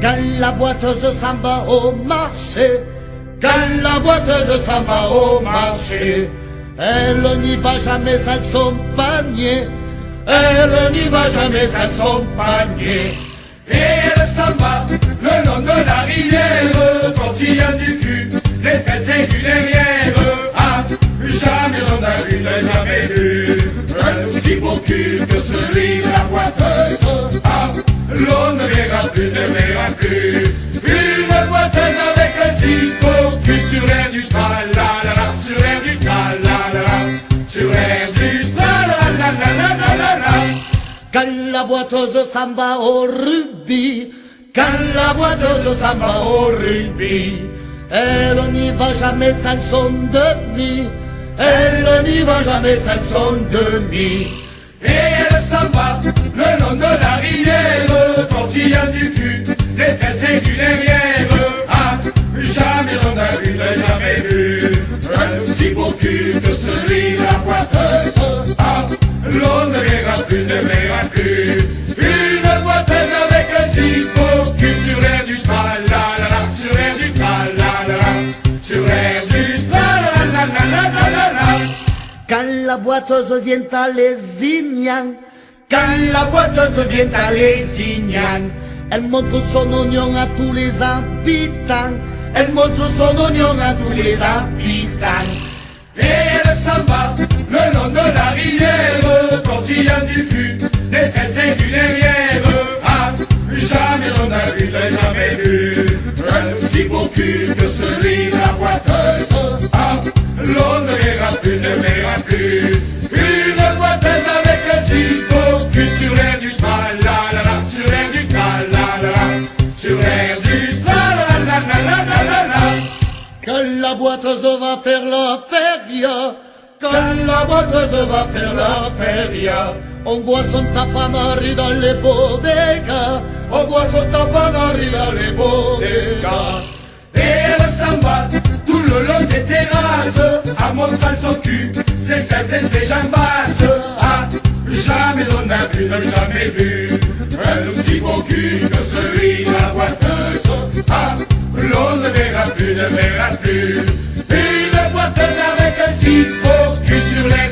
Quand la boiteuse s'en va au marché, quand la boiteuse s'en va au marché, elle n'y va jamais sans son panier, elle n'y va jamais sans son panier. Et elle s'en va le long de la rivière, tortillant du cul, les fesses et du derrière. Ah, jamais on a vu, n'a jamais vu un aussi beau cul que celui de la boiteuse. Ah, l'on ne verra plus, ne verra plus une boiteuse avec un si beau cul sur l'air du tra-la-la-la, sur l'air du tra-la-la-la, sur l'air du tra-la-la-la-la-la-la. Quand la boiteuse s'en va au rugby, quand la boiteuse s'en va au rugby, elle n'y va jamais sans son demi, elle n'y va jamais sans son demi. Et elle s'en va le long de la rivière, tortillant du cul, des fesses et du derrière. Ah, jamais on a vu, n'a jamais vu un aussi beau cul que celui de la boiteuse. Ah, l'on ne verra plus, ne verra plus une boiteuse avec un si beau cul sur l'air du tra-la-la-la, sur l'air du tra-la-la-la, sur l'air du tra-la-la-la-la-la-la. Quand la boiteuse vient à Lézignan, quand la boiteuse vient à Lézignan, elle montre son oignon à tous les habitants, elle montre son oignon à tous les habitants. Et elle s'en va le long de la rivière, tortillant du cul, des fesses et du derrière. Ah, jamais on a vu, n'a jamais vu un aussi beau cul que celui de la boiteuse. Ah, l'on ne verra plus, ne verra plus une boiteuse avec un si beau cul sur l'air du tra-la-la-la, sur l'air du tra-la-la-la, sur l'air du tra-la-la-la-la-la-la. Quand la boiteuse va faire la feria, quand la boiteuse va faire la feria, on voit son tapanari dans les bodegas, on voit son tapanari dans les bodegas. Et elle s'en va tout le long des terrasses, en montrant son cul, ses fesses et ses jambasses. Ah, jamais on a vu, n'a jamais vu un aussi beau cul que celui de la boiteuse. Ah, l'on ne verra plus, ne verra plus une boiteuse avec un si beau cul sur les